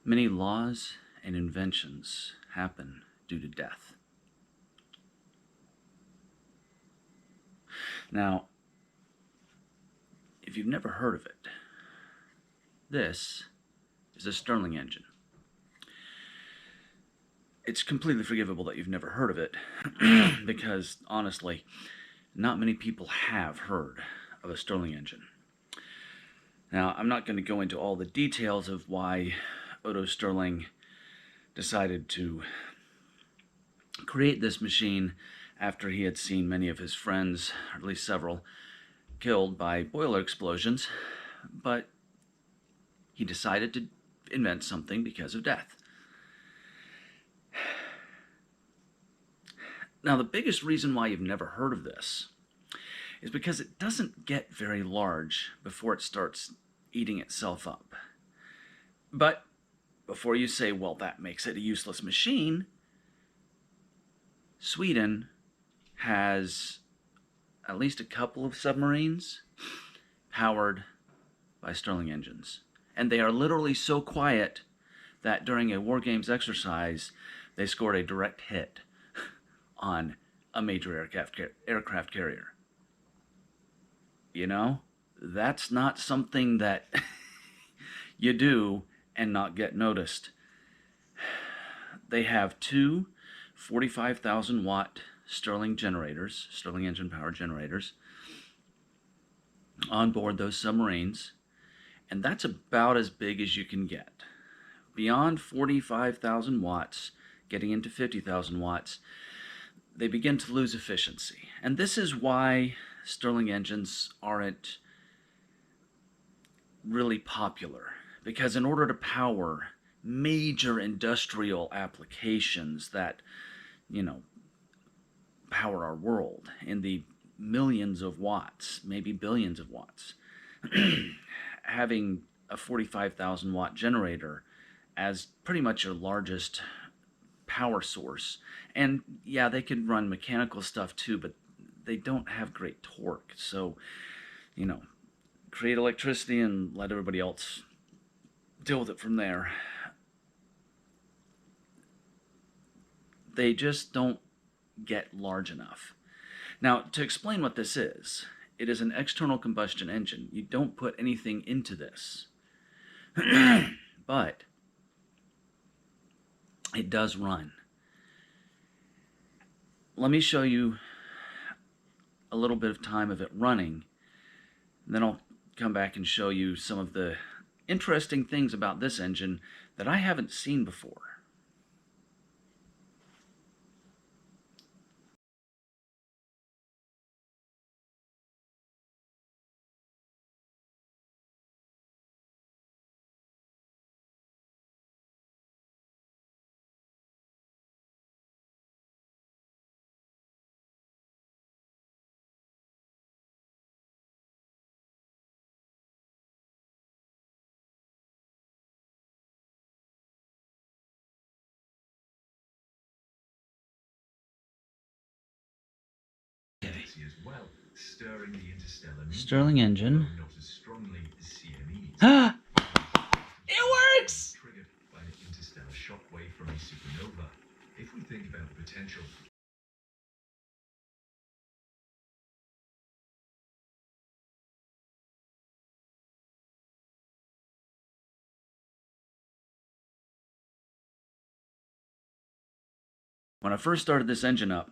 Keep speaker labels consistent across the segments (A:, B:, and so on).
A: Many laws and inventions happen due to death. Now, if you've never heard of it, this is a Stirling engine. It's completely forgivable that you've never heard of it because, honestly, not many people have heard of a Stirling engine. Now, I'm not going to go into all the details of why Odo Stirling decided to create this machine after he had seen many of his friends, or at least several, killed by boiler explosions, but he decided to invent something because of death. Now, the biggest reason why you've never heard of this is because it doesn't get very large before it starts eating itself up. But before you say, well, that makes it a useless machine, Sweden has at least a couple of submarines powered by Stirling engines. And they are literally so quiet that during a War Games exercise, they scored a direct hit on a major aircraft carrier. You know, that's not something that you do and not get noticed. They have two 45,000 watt Stirling generators, Stirling engine power generators, on board those submarines, and that's about as big as you can get. Beyond 45,000 watts, getting into 50,000 watts, they begin to lose efficiency. And this is why Stirling engines aren't really popular, because in order to power major industrial applications that, power our world in the millions of watts, maybe billions of watts, having a 45,000 watt generator as pretty much your largest power source. And yeah, they can run mechanical stuff too, but they don't have great torque. So, create electricity and let everybody else deal with it from there. They just don't get large enough. Now, to explain what this is, it is an external combustion engine. You don't put anything into this. But it does run. Let me show you a little bit of time of it running. Then I'll come back and show you some of the interesting things about this engine that I haven't seen before.
B: As well, stirring the interstellar
A: Stirling engine.
B: not as strongly as CMEs.
A: Ah! It works!
B: Triggered by an interstellar shockwave from a supernova. If we think about the potential.
A: When I first started this engine up,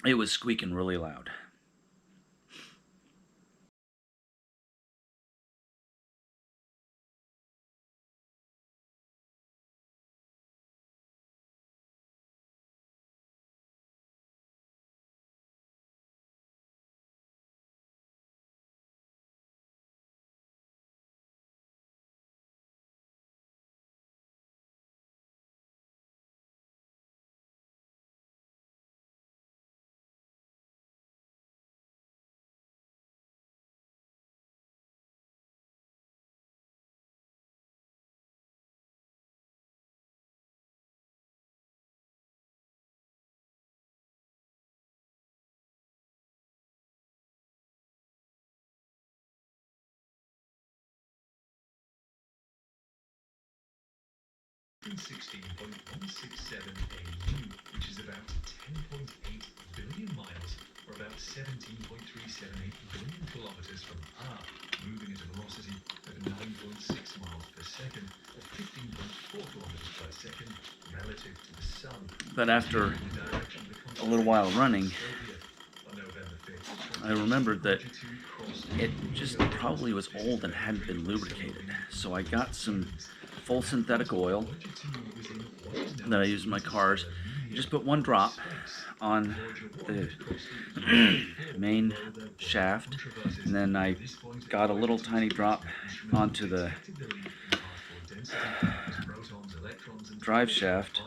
A: it was squeaking really loud.
B: 16.167 AU, which is about 10.8 billion miles, or about 17.378 billion kilometers from Earth, moving at a velocity of 9.6 miles per second, or 15.4 kilometers per second, relative to the Sun.
A: But after
B: In the direction of the
A: a little while running,
B: Soviet, on November 5th,
A: I remembered that
B: 22 crossed
A: it just probably was old and hadn't been lubricated. So I got some full synthetic oil that I use in my cars. You just put one drop on the main shaft, and then I got a little tiny drop onto the drive shaft.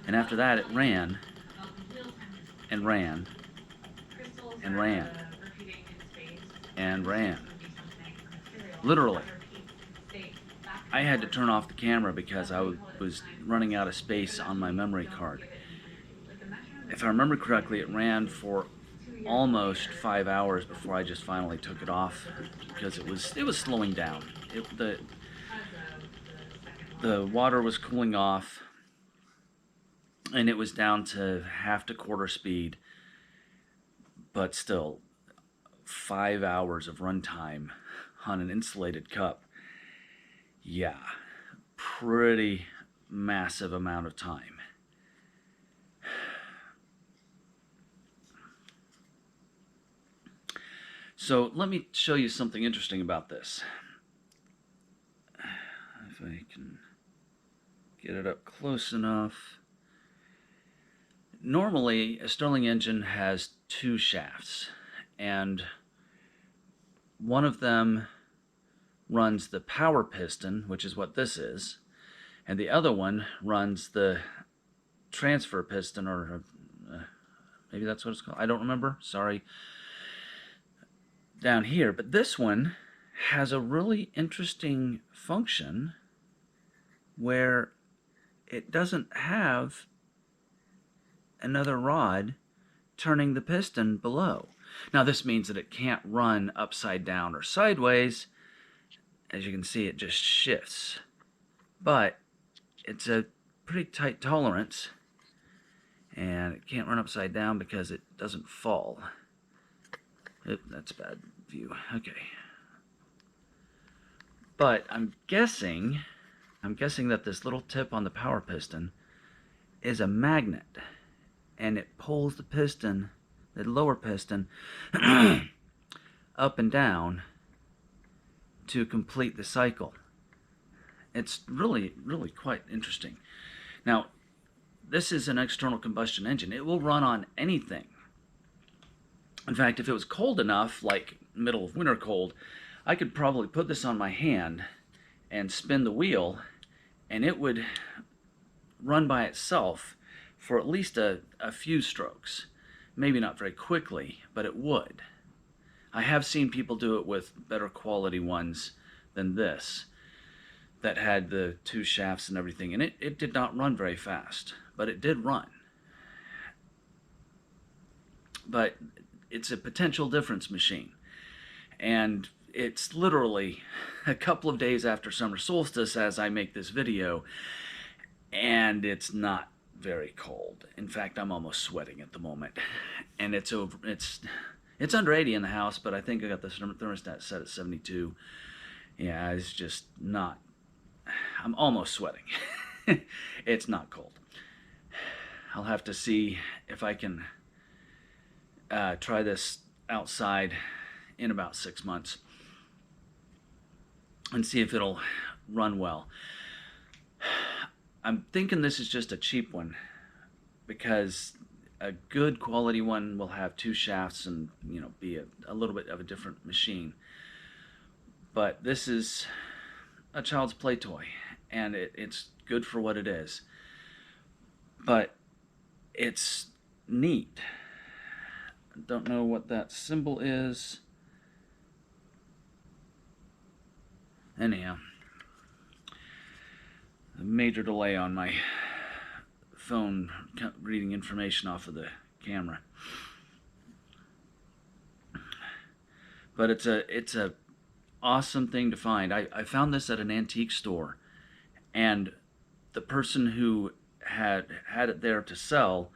A: And after that, it ran and ran and ran and ran. Literally. I had to turn off the camera because I was running out of space on my memory card. If I remember correctly, it ran for almost 5 hours before I just finally took it off because it was slowing down. The water was cooling off, and it was down to half to quarter speed, but still 5 hours of runtime on an insulated cup. Yeah, pretty massive amount of time. So let me show you something interesting about this. If I can get it up close enough. Normally, a Stirling engine has two shafts, and one of them runs the power piston, which is what this is, and the other one runs the transfer piston, or maybe that's what it's called. I don't remember. Sorry. Down here. But this one has a really interesting function where it doesn't have another rod turning the piston below. Now this means that it can't run upside down or sideways. As you can see, it just shifts. But it's a pretty tight tolerance, and it can't run upside down because it doesn't fall. That's a bad view. Okay. But I'm guessing that this little tip on the power piston is a magnet, and it pulls the piston, the lower piston, up and down to complete the cycle. It's really, really quite interesting. Now, this is an external combustion engine. It will run on anything. In fact, if it was cold enough, like middle of winter cold, I could probably put this on my hand and spin the wheel, and it would run by itself for at least a few strokes. Maybe not very quickly, but it would. I have seen people do it with better quality ones than this that had the two shafts and everything, and it did not run very fast, but it did run. But it's a potential difference machine, and it's literally a couple of days after summer solstice as I make this video, and it's not very cold. In fact, I'm almost sweating at the moment, and it's under 80 in the house, but I think I got the thermostat set at 72. Yeah, it's just not, I'm almost sweating. It's not cold. I'll have to see if I can try this outside in about 6 months and see if it'll run well. I'm thinking this is just a cheap one, because a good quality one will have two shafts and, you know, be a little bit of a different machine. But this is a child's play toy, and it's good for what it is. But it's neat. I don't know what that symbol is. Anyhow, a major delay on my phone reading information off of the camera. But it's a awesome thing to find. I found this at an antique store, and the person who had it there to sell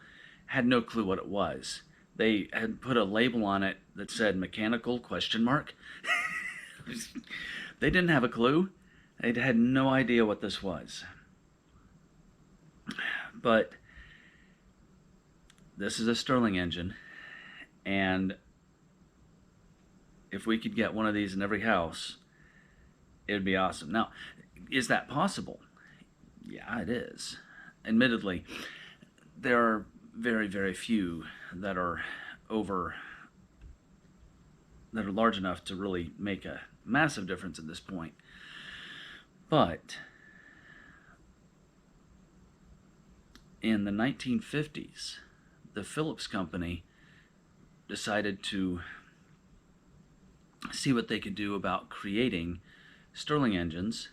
A: had no clue what it was. They had put a label on it that said mechanical question mark. They didn't have a clue. They had no idea what this was. But this is a Stirling engine, and if we could get one of these in every house, it would be awesome. Now, is that possible? Yeah, it is. Admittedly, there are very, very few that are large enough to really make a massive difference at this point. But in the 1950s, the Phillips Company decided to see what they could do about creating Stirling engines,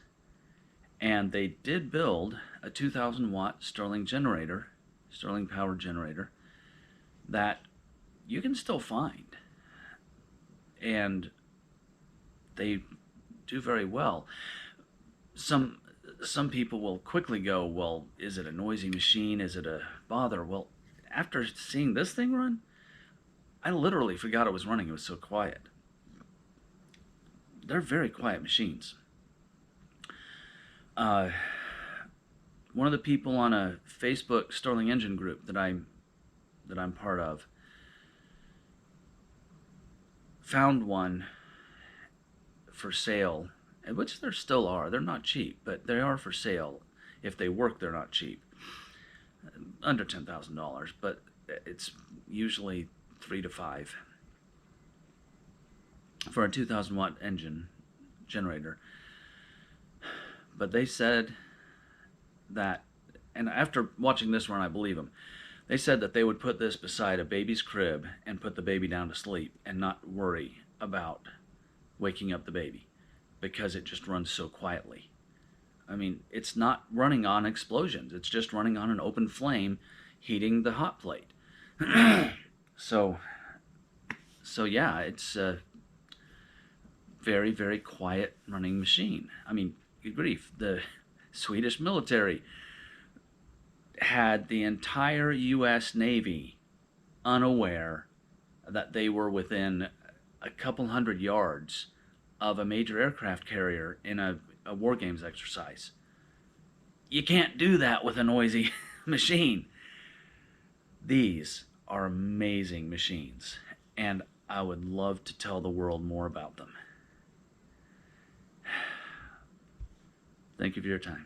A: and they did build a 2,000 watt Stirling powered generator that you can still find, and they do very well. Some people will quickly go, well, is it a noisy machine? Is it a bother? Well, after seeing this thing run, I literally forgot it was running. It was so quiet. They're very quiet machines. One of the people on a Facebook Stirling engine group that I'm part of found one for sale, which there still are. They're not cheap, but they are for sale. If they work, they're not cheap. Under $10,000, but it's usually 3 to 5 for a 2,000 watt engine generator. But they said that, and after watching this run, I believe them. They said that they would put this beside a baby's crib and put the baby down to sleep and not worry about waking up the baby because it just runs so quietly. I mean, it's not running on explosions. It's just running on an open flame heating the hot plate. So yeah, it's a very, very quiet running machine. I mean, good grief, the Swedish military had the entire U.S. Navy unaware that they were within a couple hundred yards of a major aircraft carrier in a war games exercise. You can't do that with a noisy machine. These are amazing machines, and I would love to tell the world more about them. Thank you for your time.